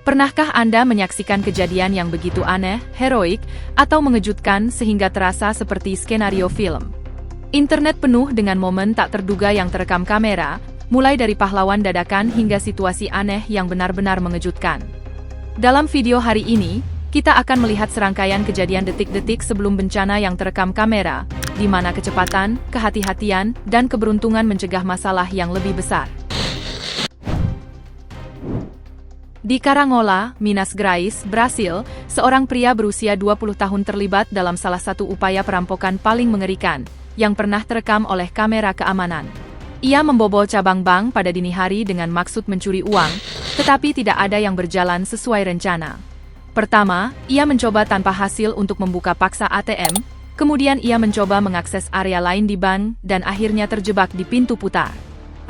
Pernahkah Anda menyaksikan kejadian yang begitu aneh, heroik, atau mengejutkan sehingga terasa seperti skenario film? Internet penuh dengan momen tak terduga yang terekam kamera, mulai dari pahlawan dadakan hingga situasi aneh yang benar-benar mengejutkan. Dalam video hari ini, kita akan melihat serangkaian kejadian detik-detik sebelum bencana yang terekam kamera, di mana kecepatan, kehati-hatian, dan keberuntungan mencegah masalah yang lebih besar. Di Carangola, Minas Gerais, Brasil, seorang pria berusia 20 tahun terlibat dalam salah satu upaya perampokan paling mengerikan, yang pernah terekam oleh kamera keamanan. Ia membobol cabang bank pada dini hari dengan maksud mencuri uang, tetapi tidak ada yang berjalan sesuai rencana. Pertama, ia mencoba tanpa hasil untuk membuka paksa ATM, kemudian ia mencoba mengakses area lain di bank, dan akhirnya terjebak di pintu putar.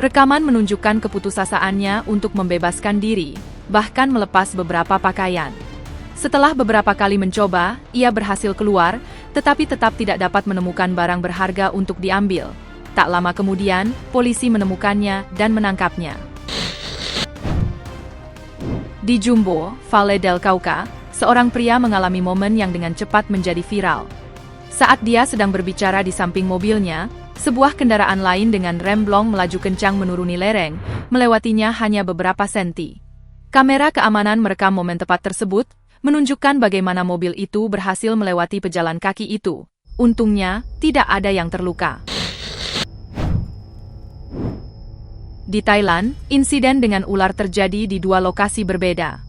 Rekaman menunjukkan keputusasaannya untuk membebaskan diri, bahkan melepas beberapa pakaian. Setelah beberapa kali mencoba, ia berhasil keluar, tetapi tetap tidak dapat menemukan barang berharga untuk diambil. Tak lama kemudian, polisi menemukannya dan menangkapnya. Di Jumbo, Valle del Cauca, seorang pria mengalami momen yang dengan cepat menjadi viral. Saat dia sedang berbicara di samping mobilnya, sebuah kendaraan lain dengan rem blong melaju kencang menuruni lereng, melewatinya hanya beberapa senti. Kamera keamanan merekam momen tepat tersebut, menunjukkan bagaimana mobil itu berhasil melewati pejalan kaki itu. Untungnya, tidak ada yang terluka. Di Thailand, insiden dengan ular terjadi di dua lokasi berbeda.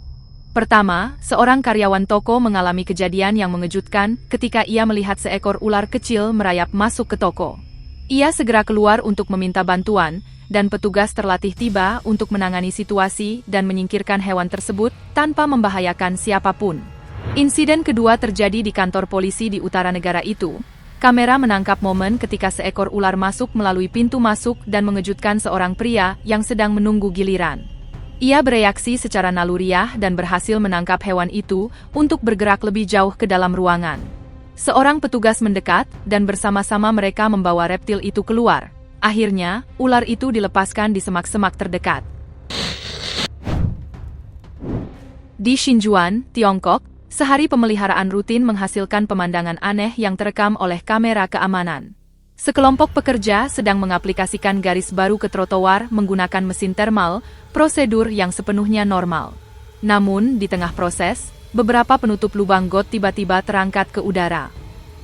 Pertama, seorang karyawan toko mengalami kejadian yang mengejutkan ketika ia melihat seekor ular kecil merayap masuk ke toko. Ia segera keluar untuk meminta bantuan, dan petugas terlatih tiba untuk menangani situasi dan menyingkirkan hewan tersebut tanpa membahayakan siapapun. Insiden kedua terjadi di kantor polisi di utara negara itu. Kamera menangkap momen ketika seekor ular masuk melalui pintu masuk dan mengejutkan seorang pria yang sedang menunggu giliran. Ia bereaksi secara naluriah dan berhasil menangkap hewan itu untuk bergerak lebih jauh ke dalam ruangan. Seorang petugas mendekat, dan bersama-sama mereka membawa reptil itu keluar. Akhirnya, ular itu dilepaskan di semak-semak terdekat. Di Xinjuan, Tiongkok, sehari pemeliharaan rutin menghasilkan pemandangan aneh yang terekam oleh kamera keamanan. Sekelompok pekerja sedang mengaplikasikan garis baru ke trotoar menggunakan mesin termal, prosedur yang sepenuhnya normal. Namun, di tengah proses, beberapa penutup lubang got tiba-tiba terangkat ke udara.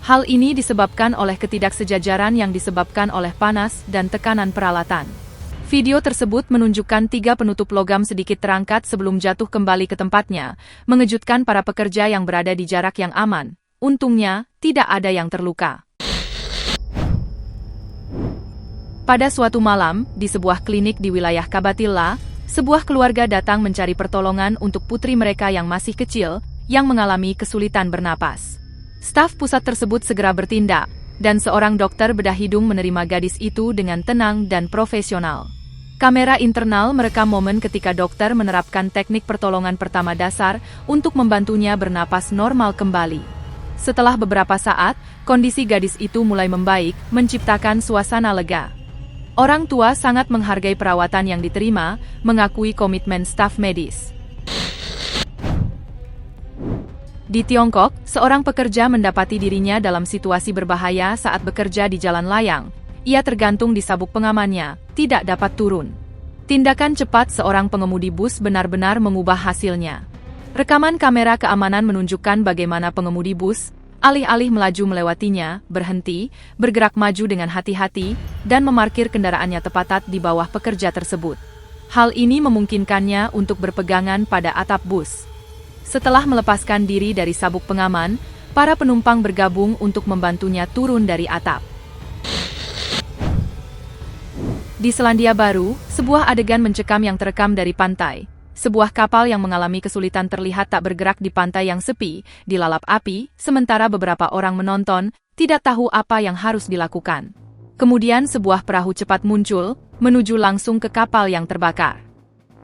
Hal ini disebabkan oleh ketidaksejajaran yang disebabkan oleh panas dan tekanan peralatan. Video tersebut menunjukkan 3 penutup logam sedikit terangkat sebelum jatuh kembali ke tempatnya, mengejutkan para pekerja yang berada di jarak yang aman. Untungnya, tidak ada yang terluka. Pada suatu malam, di sebuah klinik di wilayah Kabatilla, sebuah keluarga datang mencari pertolongan untuk putri mereka yang masih kecil, yang mengalami kesulitan bernapas. Staf pusat tersebut segera bertindak, dan seorang dokter bedah hidung menerima gadis itu dengan tenang dan profesional. Kamera internal merekam momen ketika dokter menerapkan teknik pertolongan pertama dasar untuk membantunya bernapas normal kembali. Setelah beberapa saat, kondisi gadis itu mulai membaik, menciptakan suasana lega. Orang tua sangat menghargai perawatan yang diterima, mengakui komitmen staf medis. Di Tiongkok, seorang pekerja mendapati dirinya dalam situasi berbahaya saat bekerja di jalan layang. Ia tergantung di sabuk pengamannya, tidak dapat turun. Tindakan cepat seorang pengemudi bus benar-benar mengubah hasilnya. Rekaman kamera keamanan menunjukkan bagaimana pengemudi bus, alih-alih melaju melewatinya, berhenti, bergerak maju dengan hati-hati, dan memarkir kendaraannya tepat di bawah pekerja tersebut. Hal ini memungkinkannya untuk berpegangan pada atap bus. Setelah melepaskan diri dari sabuk pengaman, para penumpang bergabung untuk membantunya turun dari atap. Di Selandia Baru, sebuah adegan mencekam yang terekam dari pantai. Sebuah kapal yang mengalami kesulitan terlihat tak bergerak di pantai yang sepi, dilalap api, sementara beberapa orang menonton, tidak tahu apa yang harus dilakukan. Kemudian sebuah perahu cepat muncul, menuju langsung ke kapal yang terbakar.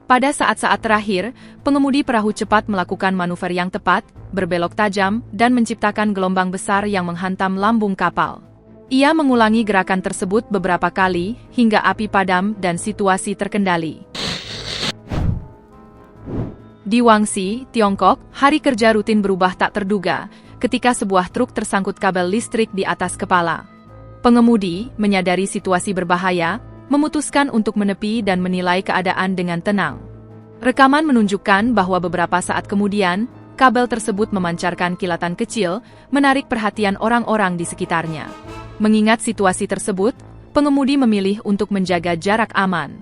Pada saat-saat terakhir, pengemudi perahu cepat melakukan manuver yang tepat, berbelok tajam, dan menciptakan gelombang besar yang menghantam lambung kapal. Ia mengulangi gerakan tersebut beberapa kali, hingga api padam dan situasi terkendali. Di Guangxi, Tiongkok, hari kerja rutin berubah tak terduga ketika sebuah truk tersangkut kabel listrik di atas kepala. Pengemudi, menyadari situasi berbahaya, memutuskan untuk menepi dan menilai keadaan dengan tenang. Rekaman menunjukkan bahwa beberapa saat kemudian, kabel tersebut memancarkan kilatan kecil, menarik perhatian orang-orang di sekitarnya. Mengingat situasi tersebut, pengemudi memilih untuk menjaga jarak aman.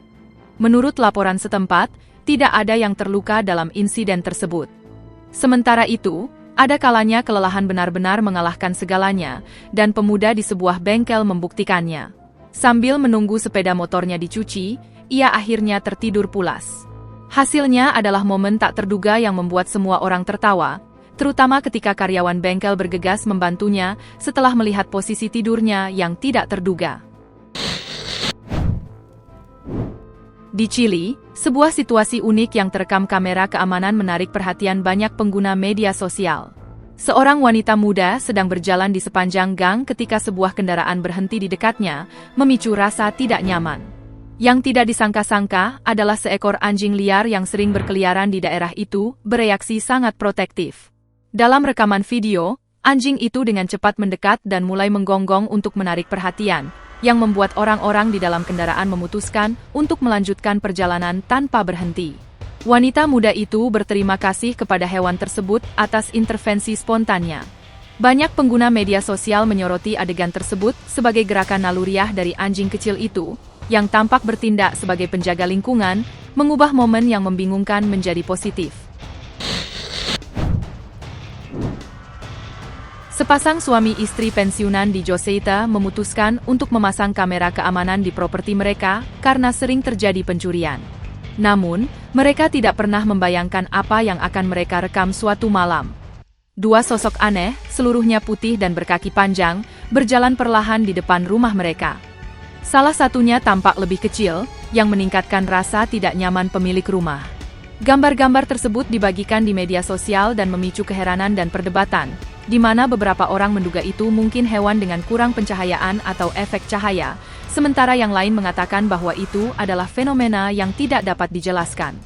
Menurut laporan setempat, tidak ada yang terluka dalam insiden tersebut. Sementara itu, ada kalanya kelelahan benar-benar mengalahkan segalanya, dan pemuda di sebuah bengkel membuktikannya. Sambil menunggu sepeda motornya dicuci, ia akhirnya tertidur pulas. Hasilnya adalah momen tak terduga yang membuat semua orang tertawa, terutama ketika karyawan bengkel bergegas membantunya setelah melihat posisi tidurnya yang tidak terduga. Di Chili, sebuah situasi unik yang terekam kamera keamanan menarik perhatian banyak pengguna media sosial. Seorang wanita muda sedang berjalan di sepanjang gang ketika sebuah kendaraan berhenti di dekatnya, memicu rasa tidak nyaman. Yang tidak disangka-sangka adalah seekor anjing liar yang sering berkeliaran di daerah itu, bereaksi sangat protektif. Dalam rekaman video, anjing itu dengan cepat mendekat dan mulai menggonggong untuk menarik perhatian, yang membuat orang-orang di dalam kendaraan memutuskan untuk melanjutkan perjalanan tanpa berhenti. Wanita muda itu berterima kasih kepada hewan tersebut atas intervensi spontannya. Banyak pengguna media sosial menyoroti adegan tersebut sebagai gerakan naluriah dari anjing kecil itu, yang tampak bertindak sebagai penjaga lingkungan, mengubah momen yang membingungkan menjadi positif. Sepasang suami istri pensiunan di Joseita memutuskan untuk memasang kamera keamanan di properti mereka karena sering terjadi pencurian. Namun, mereka tidak pernah membayangkan apa yang akan mereka rekam suatu malam. Dua sosok aneh, seluruhnya putih dan berkaki panjang, berjalan perlahan di depan rumah mereka. Salah satunya tampak lebih kecil, yang meningkatkan rasa tidak nyaman pemilik rumah. Gambar-gambar tersebut dibagikan di media sosial dan memicu keheranan dan perdebatan, di mana beberapa orang menduga itu mungkin hewan dengan kurang pencahayaan atau efek cahaya, sementara yang lain mengatakan bahwa itu adalah fenomena yang tidak dapat dijelaskan.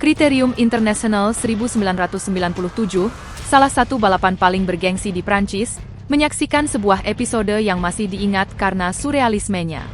Criterium International 1997, salah satu balapan paling bergengsi di Prancis, menyaksikan sebuah episode yang masih diingat karena surrealismenya.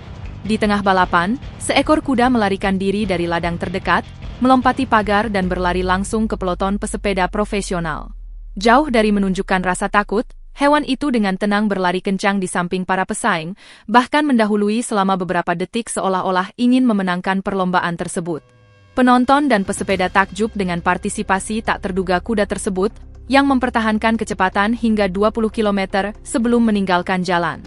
Di tengah balapan, seekor kuda melarikan diri dari ladang terdekat, melompati pagar dan berlari langsung ke peloton pesepeda profesional. Jauh dari menunjukkan rasa takut, hewan itu dengan tenang berlari kencang di samping para pesaing, bahkan mendahului selama beberapa detik seolah-olah ingin memenangkan perlombaan tersebut. Penonton dan pesepeda takjub dengan partisipasi tak terduga kuda tersebut, yang mempertahankan kecepatan hingga 20 km sebelum meninggalkan jalan.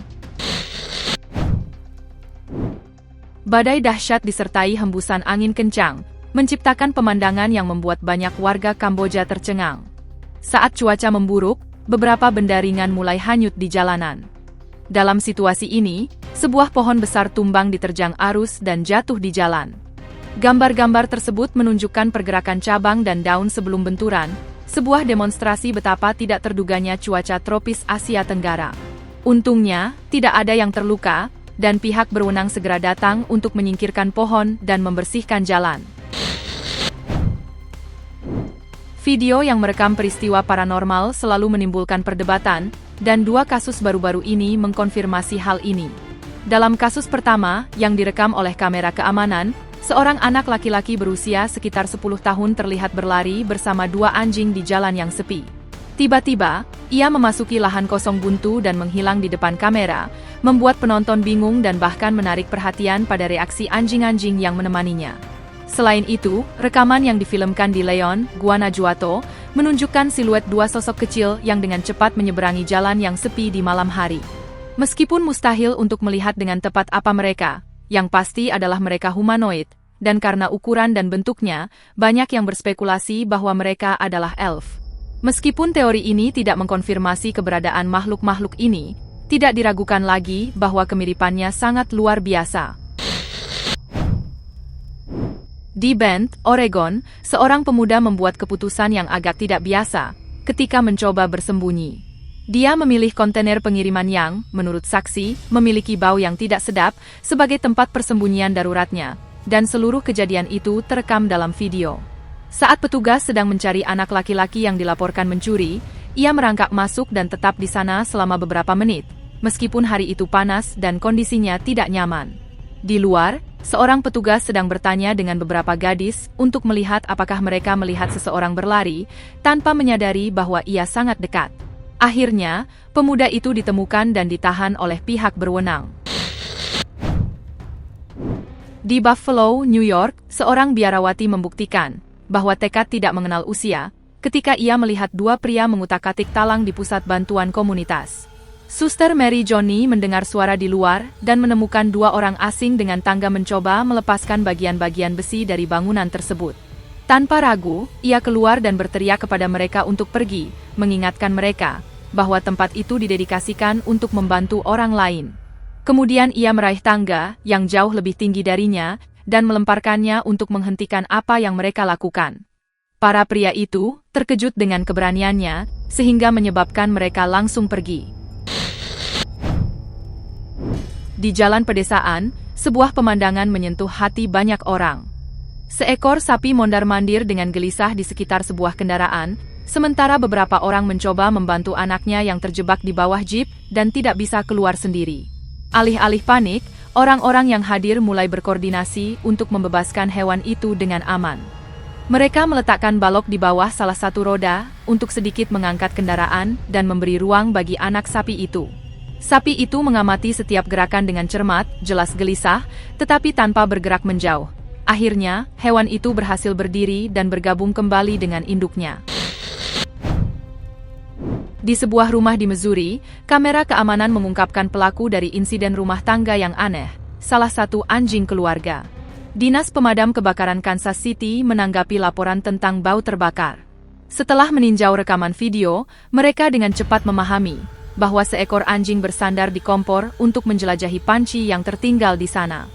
Badai dahsyat disertai hembusan angin kencang, menciptakan pemandangan yang membuat banyak warga Kamboja tercengang. Saat cuaca memburuk, beberapa benda ringan mulai hanyut di jalanan. Dalam situasi ini, sebuah pohon besar tumbang diterjang arus dan jatuh di jalan. Gambar-gambar tersebut menunjukkan pergerakan cabang dan daun sebelum benturan, sebuah demonstrasi betapa tidak terduganya cuaca tropis Asia Tenggara. Untungnya, tidak ada yang terluka, dan pihak berwenang segera datang untuk menyingkirkan pohon dan membersihkan jalan. Video yang merekam peristiwa paranormal selalu menimbulkan perdebatan, dan dua kasus baru-baru ini mengkonfirmasi hal ini. Dalam kasus pertama, yang direkam oleh kamera keamanan, seorang anak laki-laki berusia sekitar 10 tahun terlihat berlari bersama dua anjing di jalan yang sepi. Tiba-tiba, ia memasuki lahan kosong buntu dan menghilang di depan kamera, membuat penonton bingung dan bahkan menarik perhatian pada reaksi anjing-anjing yang menemaninya. Selain itu, rekaman yang difilmkan di Leon, Guanajuato, menunjukkan siluet dua sosok kecil yang dengan cepat menyeberangi jalan yang sepi di malam hari. Meskipun mustahil untuk melihat dengan tepat apa mereka, yang pasti adalah mereka humanoid, dan karena ukuran dan bentuknya, banyak yang berspekulasi bahwa mereka adalah elf. Meskipun teori ini tidak mengkonfirmasi keberadaan makhluk-makhluk ini, tidak diragukan lagi bahwa kemiripannya sangat luar biasa. Di Bend, Oregon, seorang pemuda membuat keputusan yang agak tidak biasa ketika mencoba bersembunyi. Dia memilih kontainer pengiriman yang, menurut saksi, memiliki bau yang tidak sedap sebagai tempat persembunyian daruratnya, dan seluruh kejadian itu terekam dalam video. Saat petugas sedang mencari anak laki-laki yang dilaporkan mencuri, ia merangkak masuk dan tetap di sana selama beberapa menit, meskipun hari itu panas dan kondisinya tidak nyaman. Di luar, seorang petugas sedang bertanya dengan beberapa gadis untuk melihat apakah mereka melihat seseorang berlari, tanpa menyadari bahwa ia sangat dekat. Akhirnya, pemuda itu ditemukan dan ditahan oleh pihak berwenang. Di Buffalo, New York, seorang biarawati membuktikan bahwa tekad tidak mengenal usia ketika ia melihat dua pria mengutak-atik talang di pusat bantuan komunitas. Suster Mary Johnny mendengar suara di luar dan menemukan dua orang asing dengan tangga mencoba melepaskan bagian-bagian besi dari bangunan tersebut. Tanpa ragu, ia keluar dan berteriak kepada mereka untuk pergi, mengingatkan mereka bahwa tempat itu didedikasikan untuk membantu orang lain. Kemudian ia meraih tangga yang jauh lebih tinggi darinya dan melemparkannya untuk menghentikan apa yang mereka lakukan. Para pria itu terkejut dengan keberaniannya, sehingga menyebabkan mereka langsung pergi. Di jalan pedesaan, sebuah pemandangan menyentuh hati banyak orang. Seekor sapi mondar-mandir dengan gelisah di sekitar sebuah kendaraan, sementara beberapa orang mencoba membantu anaknya yang terjebak di bawah jeep dan tidak bisa keluar sendiri. Alih-alih panik, orang-orang yang hadir mulai berkoordinasi untuk membebaskan hewan itu dengan aman. Mereka meletakkan balok di bawah salah satu roda untuk sedikit mengangkat kendaraan dan memberi ruang bagi anak sapi itu. Sapi itu mengamati setiap gerakan dengan cermat, jelas gelisah, tetapi tanpa bergerak menjauh. Akhirnya, hewan itu berhasil berdiri dan bergabung kembali dengan induknya. Di sebuah rumah di Missouri, kamera keamanan mengungkapkan pelaku dari insiden rumah tangga yang aneh, salah satu anjing keluarga. Dinas Pemadam Kebakaran Kansas City menanggapi laporan tentang bau terbakar. Setelah meninjau rekaman video, mereka dengan cepat memahami bahwa seekor anjing bersandar di kompor untuk menjelajahi panci yang tertinggal di sana.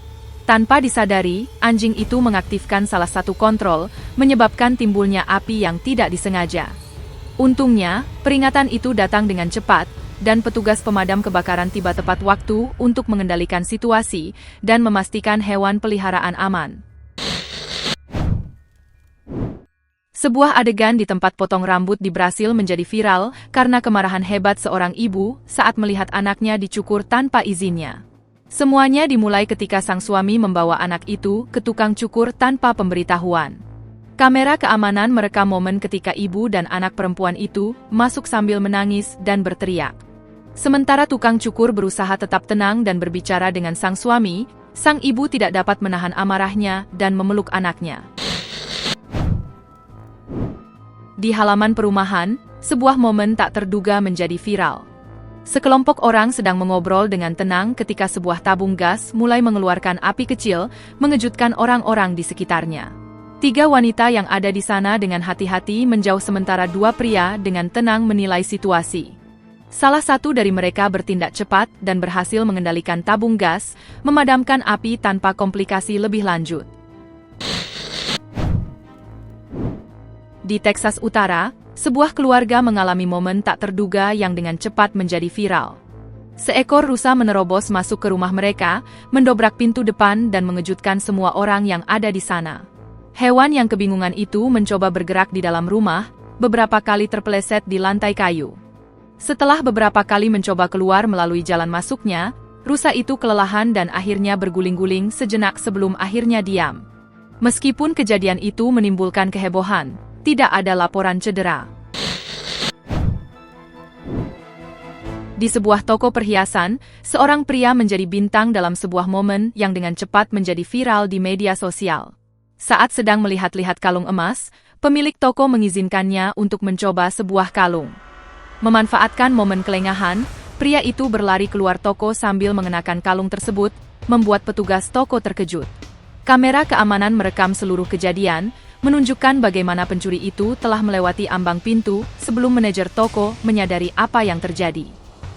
Tanpa disadari, anjing itu mengaktifkan salah satu kontrol, menyebabkan timbulnya api yang tidak disengaja. Untungnya, peringatan itu datang dengan cepat, dan petugas pemadam kebakaran tiba tepat waktu untuk mengendalikan situasi dan memastikan hewan peliharaan aman. Sebuah adegan di tempat potong rambut di Brasil menjadi viral karena kemarahan hebat seorang ibu saat melihat anaknya dicukur tanpa izinnya. Semuanya dimulai ketika sang suami membawa anak itu ke tukang cukur tanpa pemberitahuan. Kamera keamanan merekam momen ketika ibu dan anak perempuan itu masuk sambil menangis dan berteriak. Sementara tukang cukur berusaha tetap tenang dan berbicara dengan sang suami, sang ibu tidak dapat menahan amarahnya dan memeluk anaknya. Di halaman perumahan, sebuah momen tak terduga menjadi viral. Sekelompok orang sedang mengobrol dengan tenang ketika sebuah tabung gas mulai mengeluarkan api kecil, mengejutkan orang-orang di sekitarnya. 3 wanita yang ada di sana dengan hati-hati menjauh sementara 2 pria dengan tenang menilai situasi. Salah satu dari mereka bertindak cepat dan berhasil mengendalikan tabung gas, memadamkan api tanpa komplikasi lebih lanjut. Di Texas Utara, sebuah keluarga mengalami momen tak terduga yang dengan cepat menjadi viral. Seekor rusa menerobos masuk ke rumah mereka, mendobrak pintu depan dan mengejutkan semua orang yang ada di sana. Hewan yang kebingungan itu mencoba bergerak di dalam rumah, beberapa kali terpeleset di lantai kayu. Setelah beberapa kali mencoba keluar melalui jalan masuknya, rusa itu kelelahan dan akhirnya berguling-guling sejenak sebelum akhirnya diam. Meskipun kejadian itu menimbulkan kehebohan, tidak ada laporan cedera. Di sebuah toko perhiasan, seorang pria menjadi bintang dalam sebuah momen yang dengan cepat menjadi viral di media sosial. Saat sedang melihat-lihat kalung emas, pemilik toko mengizinkannya untuk mencoba sebuah kalung. Memanfaatkan momen kelengahan, pria itu berlari keluar toko sambil mengenakan kalung tersebut, membuat petugas toko terkejut. Kamera keamanan merekam seluruh kejadian, menunjukkan bagaimana pencuri itu telah melewati ambang pintu sebelum manajer toko menyadari apa yang terjadi.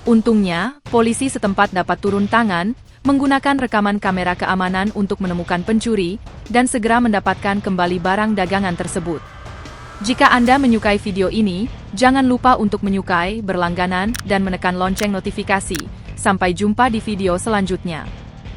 Untungnya, polisi setempat dapat turun tangan, menggunakan rekaman kamera keamanan untuk menemukan pencuri, dan segera mendapatkan kembali barang dagangan tersebut. Jika Anda menyukai video ini, jangan lupa untuk menyukai, berlangganan, dan menekan lonceng notifikasi. Sampai jumpa di video selanjutnya.